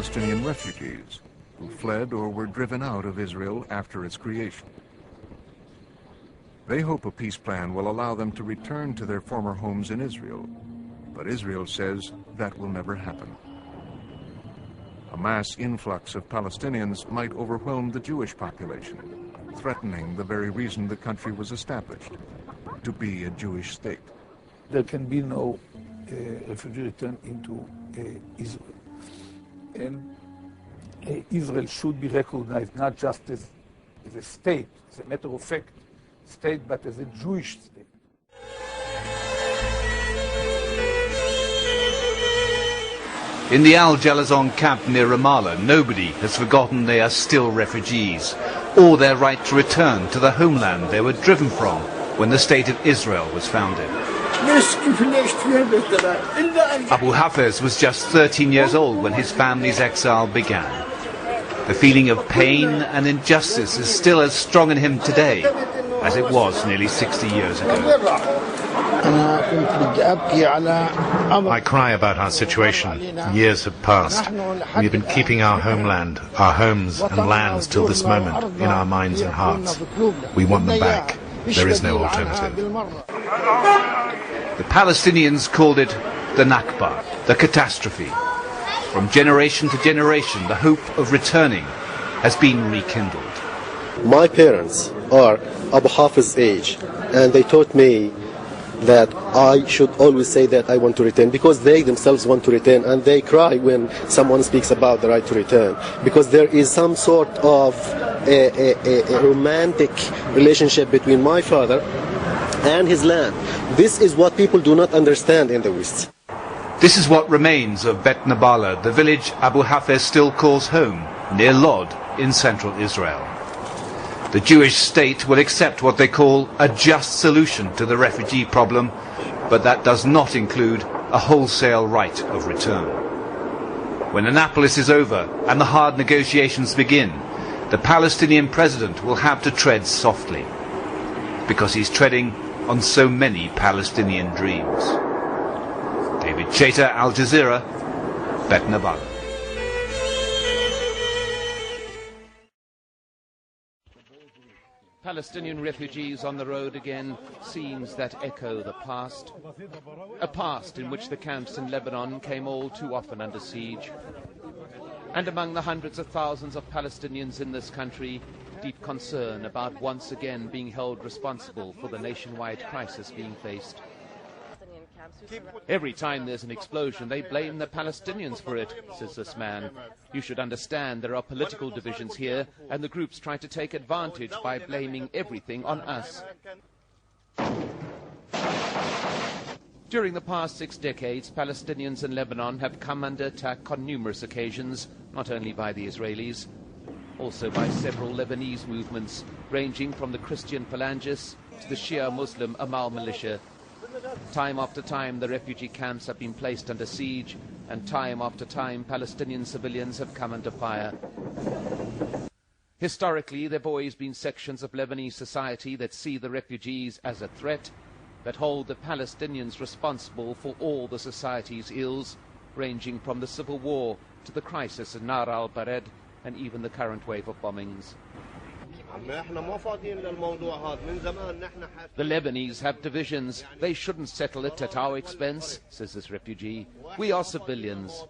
Palestinian refugees who fled or were driven out of Israel after its creation. They hope a peace plan will allow them to return to their former homes in Israel, but Israel says that will never happen. A mass influx of Palestinians might overwhelm the Jewish population, threatening the very reason the country was established, to be a Jewish state. There can be no refugee return into Israel. And Israel should be recognized not just as a state, as a matter of fact state, but as a Jewish state. In the Al Jalazon camp near Ramallah, nobody has forgotten they are still refugees, or their right to return to the homeland they were driven from when the State of Israel was founded. Abu Hafez was just 13 years old when his family's exile began. The feeling of pain and injustice is still as strong in him today as it was nearly 60 years ago. I cry about our situation. Years have passed. We have been keeping our homeland, our homes and lands till this moment in our minds and hearts. We want them back. There is no alternative. The Palestinians called it the Nakba, the catastrophe. From generation to generation, the hope of returning has been rekindled. My parents are Abu Hafez's age, and they taught me that I should always say that I want to return, because they themselves want to return, and they cry when someone speaks about the right to return, because there is some sort of a romantic relationship between my father and his land. This is what people do not understand in the West. This is what remains of Bet Nabala, the village Abu Hafez still calls home, near Lod in central Israel. The Jewish state will accept what they call a just solution to the refugee problem, but that does not include a wholesale right of return. When Annapolis is over and the hard negotiations begin, the Palestinian president will have to tread softly, because he's treading on so many Palestinian dreams. David Chater, Al Jazeera, Bet Nabala. Palestinian refugees on the road again, scenes that echo the past. A past in which the camps in Lebanon came all too often under siege. And among the hundreds of thousands of Palestinians in this country, deep concern about once again being held responsible for the nationwide crisis being faced. Every time there's an explosion, they blame the Palestinians for it, says this man. You should understand there are political divisions here, and the groups try to take advantage by blaming everything on us. During the past 6 decades, Palestinians in Lebanon have come under attack on numerous occasions, not only by the Israelis, also by several Lebanese movements, ranging from the Christian Phalangists to the Shia Muslim Amal militia. Time after time, the refugee camps have been placed under siege, and time after time, Palestinian civilians have come under fire. Historically, there have always been sections of Lebanese society that see the refugees as a threat, that hold the Palestinians responsible for all the society's ills, ranging from the civil war to the crisis in Nar al-Bared and even the current wave of bombings. The Lebanese have divisions. They shouldn't settle it at our expense, says this refugee. We are civilians.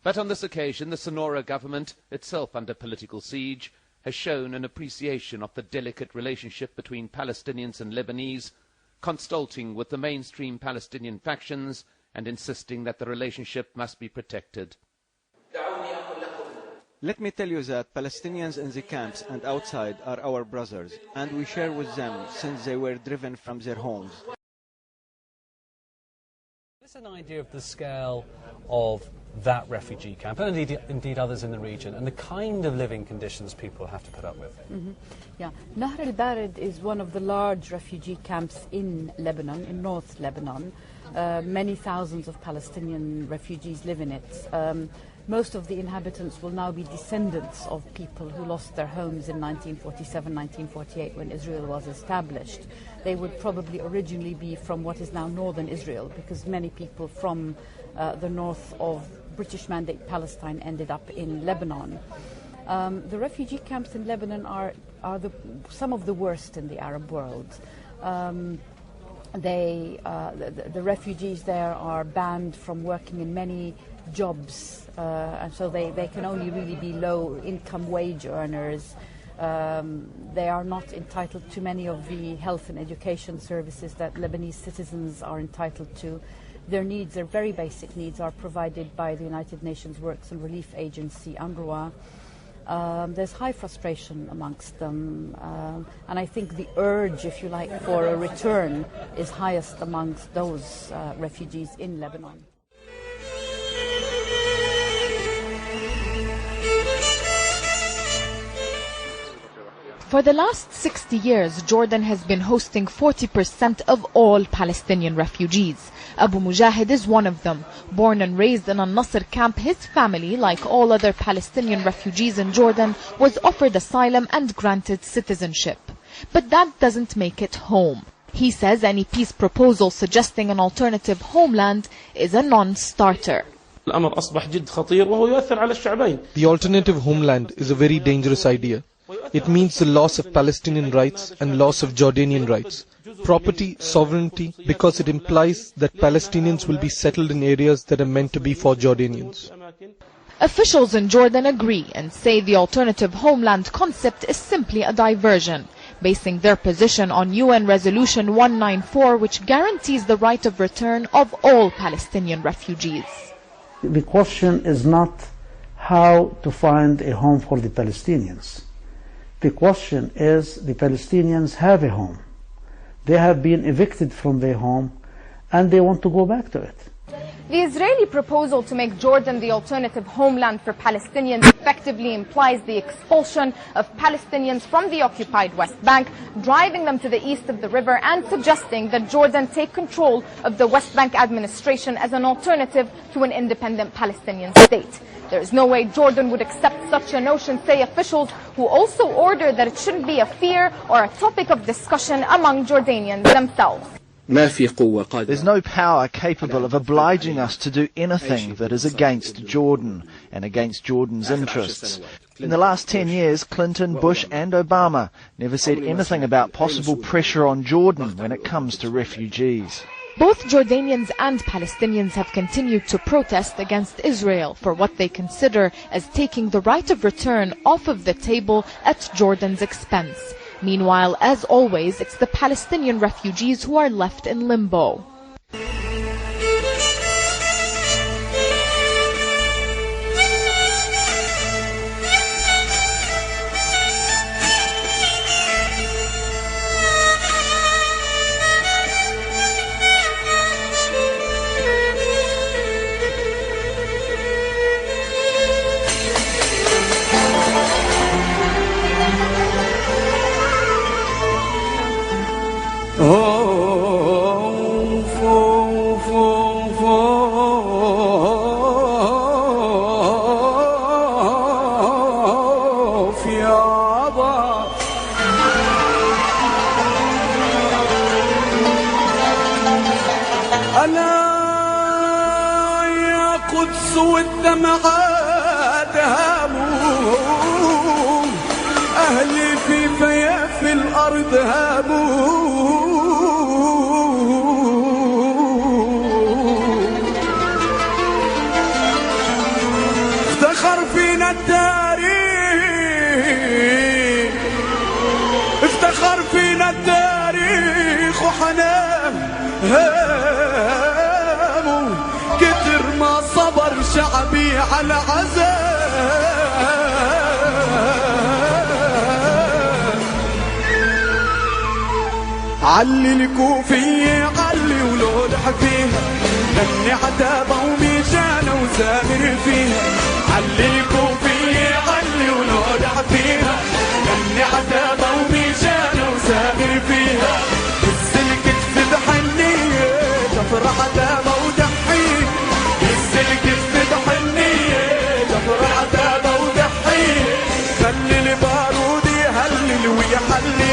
But on this occasion, the Sonora government, itself under political siege, has shown an appreciation of the delicate relationship between Palestinians and Lebanese, consulting with the mainstream Palestinian factions and insisting that the relationship must be protected. Let me tell you that Palestinians in the camps and outside are our brothers, and we share with them since they were driven from their homes. Is an idea of the scale of that refugee camp, and indeed others in the region, and the kind of living conditions people have to put up with? Yeah, Nahr al-Bared is one of the large refugee camps in Lebanon, in North Lebanon. Many thousands of Palestinian refugees live in it. Most of the inhabitants will now be descendants of people who lost their homes in 1947, 1948 when Israel was established. They would probably originally be from what is now northern Israel, because many people from the north of British Mandate Palestine ended up in Lebanon. The refugee camps in Lebanon are some of the worst in the Arab world. The refugees there are banned from working in many jobs, and so they can only really be low-income wage earners. They are not entitled to many of the health and education services that Lebanese citizens are entitled to. Their needs, their very basic needs, are provided by the United Nations Works and Relief Agency, UNRWA. There's high frustration amongst them, and I think the urge, if you like, for a return is highest amongst those refugees in Lebanon. For the last 60 years, Jordan has been hosting 40% of all Palestinian refugees. Abu Mujahid is one of them. Born and raised in Al-Nasr camp, his family, like all other Palestinian refugees in Jordan, was offered asylum and granted citizenship. But that doesn't make it home. He says any peace proposal suggesting an alternative homeland is a non-starter. The alternative homeland is a very dangerous idea. It means the loss of Palestinian rights and loss of Jordanian rights. Property, sovereignty, because it implies that Palestinians will be settled in areas that are meant to be for Jordanians. Officials in Jordan agree and say the alternative homeland concept is simply a diversion, basing their position on UN Resolution 194, which guarantees the right of return of all Palestinian refugees. The question is not how to find a home for the Palestinians. The question is the Palestinians have a home. They have been evicted from their home and they want to go back to it. The Israeli proposal to make Jordan the alternative homeland for Palestinians effectively implies the expulsion of Palestinians from the occupied West Bank, driving them to the east of the river, and suggesting that Jordan take control of the West Bank administration as an alternative to an independent Palestinian state. There is no way Jordan would accept such a notion, say officials, who also order that it shouldn't be a fear or a topic of discussion among Jordanians themselves. There's no power capable of obliging us to do anything that is against Jordan and against Jordan's interests. In the last 10 years, Clinton, Bush and Obama never said anything about possible pressure on Jordan when it comes to refugees. Both Jordanians and Palestinians have continued to protest against Israel for what they consider as taking the right of return off of the table at Jordan's expense. Meanwhile, as always, it's the Palestinian refugees who are left in limbo. أهلي في فياف الأرض هابوا افتخر فينا التاريخ افتخر فينا التاريخ وحنان هاموا كتر ما صبر شعبي على عذاب علي الكوفية علي ولولح فيها غني عتابة وميجانة وسامر فيها علي الكوفية علي ولولح فيها غني عتابة وميجانة وسامر فيها السلك تفتح النية تفرح عتابة ودحية السلك تفتح النية تفرح عتابة ودحية خلي البارود يهلل ويحلل